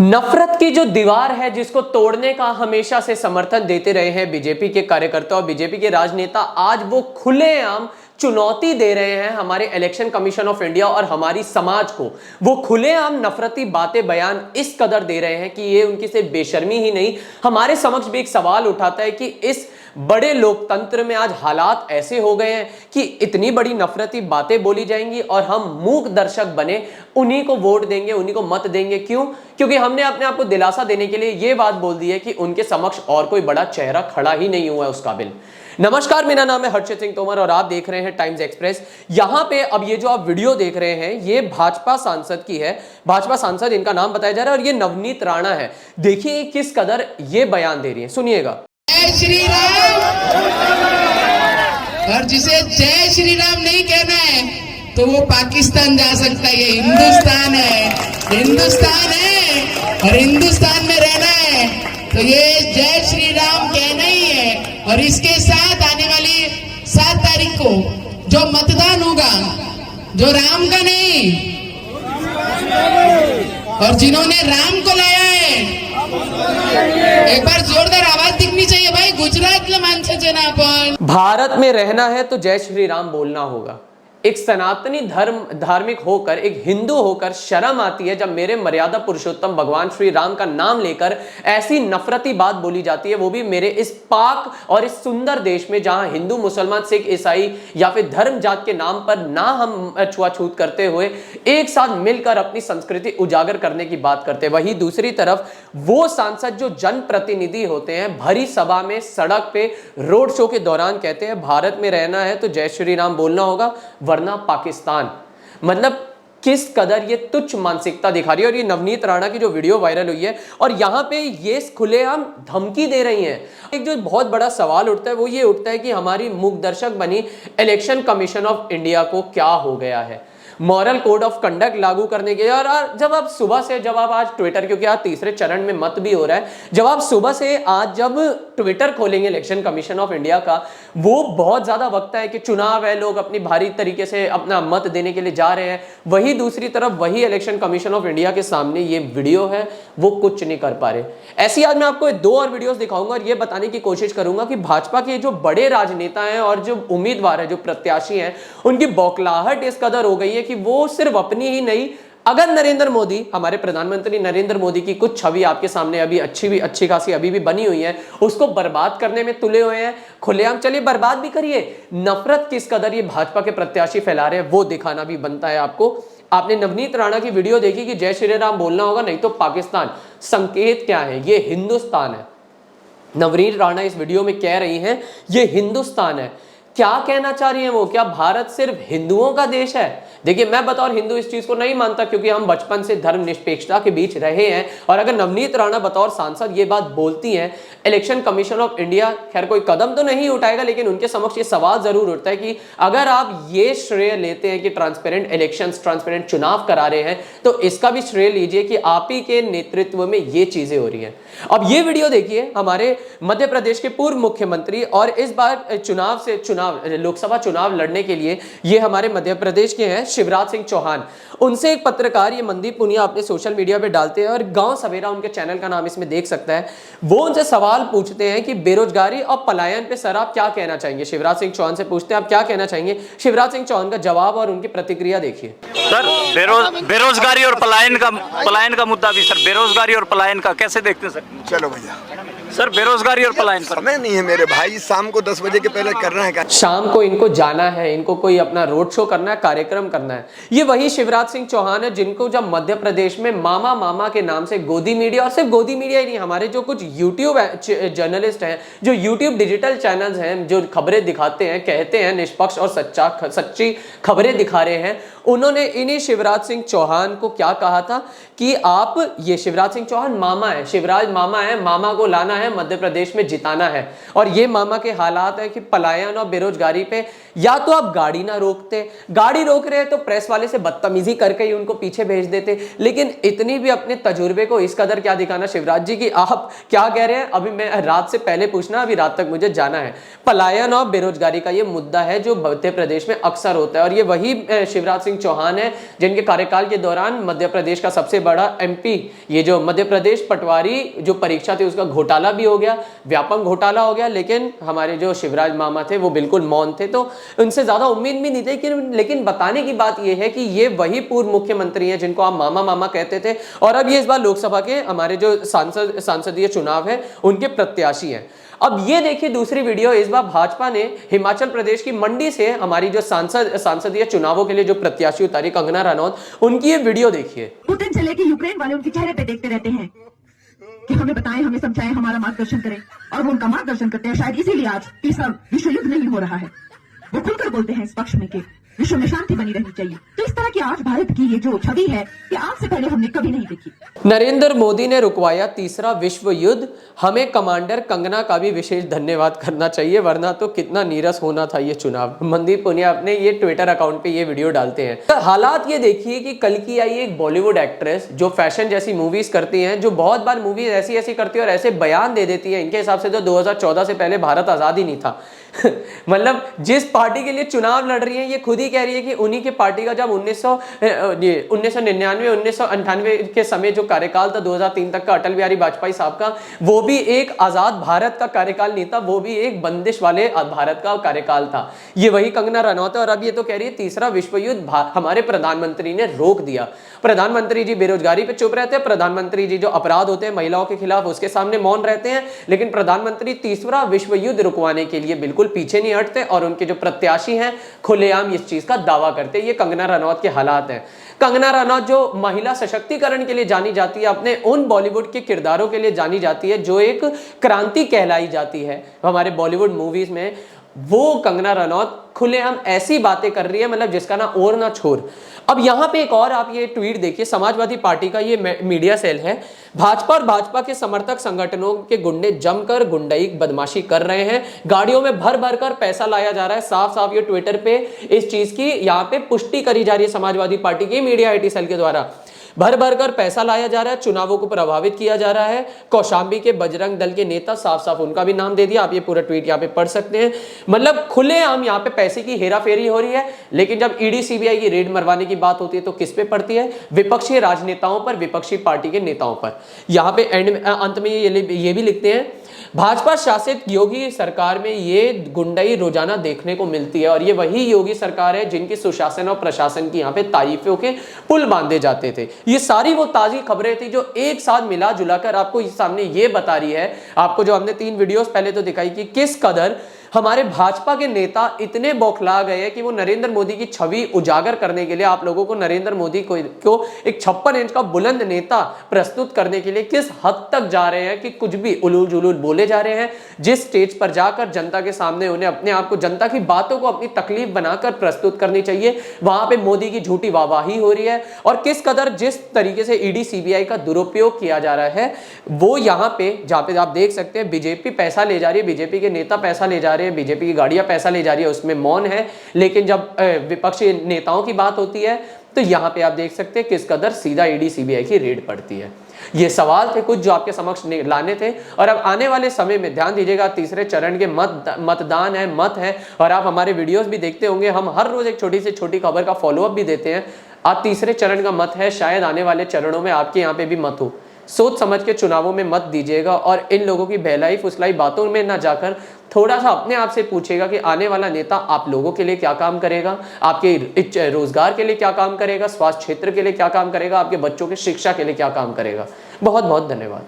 नफरत की जो दीवार है जिसको तोड़ने का हमेशा से समर्थन देते रहे हैं बीजेपी के कार्यकर्ता और बीजेपी के राजनेता, आज वो खुलेआम चुनौती दे रहे हैं हमारे इलेक्शन कमीशन ऑफ इंडिया और हमारी समाज को। वो खुलेआम नफरती बातें बयान इस कदर दे रहे हैं कि ये उनकी सिर्फ बेशर्मी ही नहीं, हमारे समक्ष भी एक सवाल उठाता है कि इस बड़े लोकतंत्र में आज हालात ऐसे हो गए हैं कि इतनी बड़ी नफरती बातें बोली जाएंगी और हम मूक दर्शक बने उन्हीं को वोट देंगे, उन्हीं को मत देंगे। क्यों? क्योंकि हमने अपने आप को दिलासा देने के लिए यह बात बोल दी है कि उनके समक्ष और कोई बड़ा चेहरा खड़ा ही नहीं हुआ है उस काबिल। नमस्कार, मेरा नाम है हर्षित सिंह तोमर और आप देख रहे हैं टाइम्स एक्सप्रेस। यहां पे अब ये जो आप वीडियो देख रहे हैं ये भाजपा सांसद की है। भाजपा सांसद, इनका नाम बताया जा रहा है और ये नवनीत राणा है। देखिए किस कदर ये बयान दे रही है, सुनिएगा। जय श्री राम। और जिसे जय श्री राम नहीं कहना है तो वो पाकिस्तान जा सकता है। ये हिंदुस्तान है, हिंदुस्तान है और हिंदुस्तान में रहना है तो ये जय श्री राम कहना ही है। और इसके साथ आने वाली 7 तारीख को जो मतदान होगा, जो राम का नहीं और जिन्होंने राम को लाया है, एक बार जोरदार आवाज दिखनी चाहिए भाई। गुजरातला माणसाचे ना आपण। भारत में रहना है तो जय श्री राम बोलना होगा। एक सनातनी धार्मिक होकर, एक हिंदू होकर शर्म आती है जब मेरे मर्यादा पुरुषोत्तम भगवान श्री राम का नाम लेकर ऐसी नफरती बात बोली जाती है, वो भी मेरे इस पाक और इस सुंदर देश में जहां हिंदू, मुसलमान, सिख, ईसाई या फिर धर्म जात के नाम पर ना हम छुआछूत करते हुए एक साथ मिलकर अपनी संस्कृति उजागर करने की बात करते हैं। वहीं दूसरी तरफ वो सांसद जो जनप्रतिनिधि होते हैं भरी सभा में, सड़क पे, रोड शो के दौरान कहते हैं भारत में रहना है तो जय श्री राम बोलना होगा वरना पाकिस्तान। मतलब किस कदर ये तुच्छ मानसिकता दिखा रही है। और ये नवनीत राणा की जो वीडियो वायरल हुई है और यहां पे ये खुलेआम धमकी दे रही हैं। एक जो बहुत बड़ा सवाल उठता है वो ये उठता है कि हमारी मूकदर्शक बनी इलेक्शन कमीशन ऑफ इंडिया को क्या हो गया है। मॉरल कोड ऑफ कंडक्ट लागू करने के और जब आप सुबह से, जब आप आज ट्विटर, क्योंकि आज तीसरे चरण में मत भी हो रहा है, जब आप सुबह से आज जब ट्विटर खोलेंगे इलेक्शन कमीशन ऑफ इंडिया का, वो बहुत ज्यादा वक्त है कि चुनाव है, लोग अपनी भारी तरीके से अपना मत देने के लिए जा रहे हैं। वही दूसरी तरफ वही इलेक्शन कमीशन ऑफ इंडिया के सामने ये वीडियो है, वो कुछ नहीं कर पा रहे। ऐसी आज मैं आपको 2 और वीडियोस दिखाऊंगा और ये बताने की कोशिश करूंगा कि भाजपा के जो बड़े राजनेता हैं और जो उम्मीदवार है, जो प्रत्याशी हैं, उनकी बौखलाहट इस कदर हो गई है कि वो सिर्फ अपनी ही नहीं, अगर नरेंद्र मोदी, हमारे प्रधानमंत्री नरेंद्र मोदी की कुछ छवि आपके सामने अभी अच्छी खासी अभी भी बनी हुई है, उसको बर्बाद करने में तुले हुए हैं। खुलेआम चलिए बर्बाद भी करिए। नफरत किस कदर ये भाजपा के प्रत्याशी फैला रहे हैं वो दिखाना भी बनता है आपको। आपने नवनीत राणा की वीडियो देखी कि जय श्री राम बोलना होगा नहीं तो पाकिस्तान। संकेत क्या है? ये हिंदुस्तान है। नवनीत राणा इस वीडियो में कह रही हैं ये हिंदुस्तान है। क्या कहना चाह रही हैं वो? क्या भारत सिर्फ हिंदुओं का देश है? देखिए, मैं बतौर हिंदू इस चीज को नहीं मानता क्योंकि हम बचपन से धर्म निरपेक्षता के बीच रहे हैं। और अगर नवनीत राणा बतौर सांसद ये बात बोलती हैं, इलेक्शन कमीशन ऑफ इंडिया खैर कोई कदम तो नहीं उठाएगा, लेकिन उनके समक्ष ये सवाल जरूर उठता है कि अगर आप ये श्रेय लेते हैं कि ट्रांसपेरेंट इलेक्शंस, ट्रांसपेरेंट चुनाव करा रहे हैं, तो इसका भी श्रेय लीजिए कि आप ही के नेतृत्व में ये चीजें हो रही हैं। अब ये वीडियो देखिए, हमारे मध्य प्रदेश के पूर्व मुख्यमंत्री और इस बार लोकसभा चुनाव लड़ने के लिए ये हमारे मध्य प्रदेश के हैं शिवराज सिंह चौहान। उनसे एक पत्रकार, ये मनदीप पुनिया, अपने सोशल मीडिया पे डालते हैं और गांव सवेरा उनके चैनल का नाम इसमें देख सकता है। वो उनसे सवाल पूछते हैं कि बेरोजगारी और पलायन पे सर आप क्या कहना चाहेंगे। शिवराज सिंह चौहान से पूछते हैं आप क्या कहना चाहेंगे। शिवराज सिंह चौहान का जवाब और उनकी प्रतिक्रिया देखिए। सर, बेरोजगारी और पलायन का मुद्दा भी सर, बेरोजगारी और पलायन का कैसे देखते हैं सर? चलो भैया सर, बेरोजगारी और पलायन पर समय नहीं है मेरे भाई। शाम को 10 बजे के पहले करना है क्या? शाम को इनको जाना है, इनको कोई अपना रोड शो करना है, कार्यक्रम करना है। ये वही शिवराज सिंह चौहान है जिनको जब मध्य प्रदेश में मामा के नाम से गोदी मीडिया, और सिर्फ गोदी मीडिया ही नहीं, हमारे जो कुछ यूट्यूब जर्नलिस्ट हैं, जो यूट्यूब डिजिटल चैनल्स हैं, जो खबरें दिखाते हैं, कहते हैं निष्पक्ष और सच्ची खबरें दिखा रहे हैं, उन्होंने इन्हीं शिवराज सिंह चौहान को क्या कहा था कि आप, ये शिवराज सिंह चौहान मामा है, शिवराज मामा है, मामा को लाना है, मध्य प्रदेश में जिताना है। और ये मामा के हालात है कि पलायन और बेरोजगारी पे या तो आप गाड़ी ना रोकते, गाड़ी रोक रहे हैं तो प्रेस वाले से बदतमीजी करके ही उनको पीछे भेज देते। लेकिन इतनी भी अपने तजुर्बे को इस कदर क्या दिखाना शिवराज जी कि आप क्या कह रहे हैं, अभी मैं रात से पहले पूछना, अभी रात तक मुझे जाना है। पलायन और बेरोजगारी का ये मुद्दा है जो मध्य प्रदेश में अक्सर होता है, और ये वही शिवराज सिंह चौहान है जिनके कार्यकाल के दौरान मध्य प्रदेश का सबसे बड़ा एमपी, ये जो मध्य प्रदेश पटवारी जो परीक्षा थी उसका घोटाला भी हो गया, व्यापक घोटाला हो गया। लेकिन हमारे जो शिवराज मामा थे वो बिल्कुल मौन थे, तो उनसे ज्यादा उम्मीद भी नहीं थी। लेकिन बताने की बात यह है कि ये वही पूर्व मुख्यमंत्री हैं जिनको आप मामा मामा कहते थे, और अब ये इस बार लोकसभा के हमारे जो सांसदीय चुनाव है उनके प्रत्याशी हैं। अब ये देखिए दूसरी वीडियो, इस बार भाजपा ने हिमाचल प्रदेश की मंडी से हमारी जो सांसदीय चुनावों के लिए जो प्रत्याशी उतारी कंगना रनौत, उनकी ये वीडियो देखिए। पुतिन से लेके यूक्रेन वाले उनके चेहरे पे देखते रहते हैं कि हमें बताएं, हमें समझाएं, हमारा मार्गदर्शन करें, और वो उनका मार्गदर्शन करते हैं। शायद इसीलिए आज तीसरा विश्व युद्ध नहीं हो रहा है। वो खुलकर बोलते हैं इस पक्ष में कि विश्व में शांति बनी रहनी चाहिए। तो इस तरह की आज भारत की ये जो छवि है कि आज से पहले हमने कभी नहीं देखी। नरेंद्र मोदी ने रुकवाया तीसरा विश्व युद्ध, हमें कमांडर कंगना का भी विशेष धन्यवाद करना चाहिए, वरना तो कितना नीरस होना था ये चुनाव। मनदीप पुनिया अपने ये ट्विटर अकाउंट पे ये वीडियो डालते हैं। तो हालात ये देखिए कि कल की आई एक बॉलीवुड एक्ट्रेस जो फैशन जैसी मूवीज करती हैं, जो बहुत बार मूवीज ऐसी करती है और ऐसे बयान दे देती है, इनके हिसाब से तो 2014 से पहले भारत आजाद ही नहीं था। मतलब जिस पार्टी के लिए चुनाव लड़ रही है ये खुद ही कह रही है कि उन्हीं के पार्टी का जब 1999 1998 के समय जो कार्यकाल था 2003 तक का अटल बिहारी वाजपेयी साहब का, वो भी एक आजाद भारत का कार्यकाल नहीं था, वो भी एक बंदिश वाले भारत का कार्यकाल था। ये वही कंगना रनौत है, और अब ये तो कह रही है तीसरा विश्व युद्ध हमारे प्रधानमंत्री ने रोक दिया। प्रधानमंत्री जी बेरोजगारी पे चुप रहते हैं, प्रधानमंत्री जी जो अपराध होते हैं महिलाओं के खिलाफ उसके सामने मौन रहते हैं, लेकिन प्रधानमंत्री तीसरा विश्व युद्ध रुकवाने के लिए बिल्कुल पीछे नहीं हटते, और उनके जो प्रत्याशी हैं खुलेआम इस चीज का दावा करते हैं। ये कंगना रनौत के हालात हैं। कंगना रनौत जो महिला सशक्तिकरण के लिए जानी जाती है, अपने उन बॉलीवुड के किरदारों के लिए जानी जाती है जो एक क्रांति कहलाई जाती है हमारे बॉलीवुड मूवीज में, वो कंगना रनौत खुलेआम ऐसी बातें कर रही है, मतलब जिसका ना और ना छोर। अब यहां पे एक और आप ये ट्वीट देखिए, समाजवादी पार्टी का ये मीडिया सेल है, भाजपा और भाजपा के समर्थक संगठनों के गुंडे जमकर गुंडाई बदमाशी कर रहे हैं, गाड़ियों में भर भर कर पैसा लाया जा रहा है। साफ साफ ये ट्विटर पे इस चीज की यहां पे पुष्टि करी जा रही है समाजवादी पार्टी की मीडिया आईटी सेल के द्वारा। भर भर कर पैसा लाया जा रहा है, चुनावों को प्रभावित किया जा रहा है। कौशांबी के बजरंग दल के नेता, साफ साफ उनका भी नाम दे दिया, आप ये पूरा ट्वीट यहाँ पे पढ़ सकते हैं। मतलब खुलेआम यहाँ पे पैसे की हेराफेरी हो रही है। लेकिन जब ईडी सीबीआई की रेड मरवाने की बात होती है तो किस पे पड़ती है? विपक्षी राजनेताओं पर, विपक्षी पार्टी के नेताओं पर। यहाँ पे अंत में ये भी लिखते हैं, भाजपा शासित योगी सरकार में ये गुंडाई रोजाना देखने को मिलती है, और ये वही योगी सरकार है जिनकी सुशासन और प्रशासन की यहाँ पे तारीफों के पुल बांधे जाते थे। ये सारी वो ताजी खबरें थी जो एक साथ मिला जुलाकर आपको सामने ये बता रही है, आपको जो हमने 3 वीडियोस पहले तो दिखाई कि किस कदर हमारे भाजपा के नेता इतने बौखला गए हैं कि वो नरेंद्र मोदी की छवि उजागर करने के लिए आप लोगों को नरेंद्र मोदी को एक 56 इंच का बुलंद नेता प्रस्तुत करने के लिए किस हद तक जा रहे हैं कि कुछ भी उलूल जुलूल बोले जा रहे हैं। जिस स्टेज पर जाकर जनता के सामने उन्हें अपने आप को, जनता की बातों को अपनी तकलीफ बनाकर प्रस्तुत करनी चाहिए, वहां पे मोदी की झूठी वाहवाही हो रही है। और किस कदर जिस तरीके से ईडी सीबीआई का दुरुपयोग किया जा रहा है, वो यहाँ पे जहां पे आप देख सकते हैं बीजेपी पैसा ले जा रही है, बीजेपी के नेता पैसा ले जा रहे हैं, बीजेपी की गाड़ियां पैसा ले जा रही है, उसमें मौन है। लेकिन जब विपक्षी नेताओं की बात होती है तो यहां पे आप देख सकते हैं किस कदर सीधा ईडी सीबीआई की रेड पड़ती है। ये सवाल थे कुछ जो आपके समक्ष लाने थे, और अब आने वाले समय में ध्यान दीजिएगा, तीसरे चरण के मतदान है, मत है, और आप हमारे वीडियोस भी देखते होंगे, हम हर रोज एक छोटी से छोटी खबर का फॉलोअप भी देते हैं। आज तीसरे चरण का मत है, शायद आने वाले चरणों में आपके यहाँ पे भी मत हो। सोच समझ के चुनावों में मत दीजिएगा, और इन लोगों की बहलाई फुसलाई बातों में ना जाकर थोड़ा सा अपने आप से पूछेगा कि आने वाला नेता आप लोगों के लिए क्या काम करेगा, आपके रोजगार के लिए क्या काम करेगा, स्वास्थ्य क्षेत्र के लिए क्या काम करेगा, आपके बच्चों की शिक्षा के लिए क्या काम करेगा। बहुत बहुत धन्यवाद।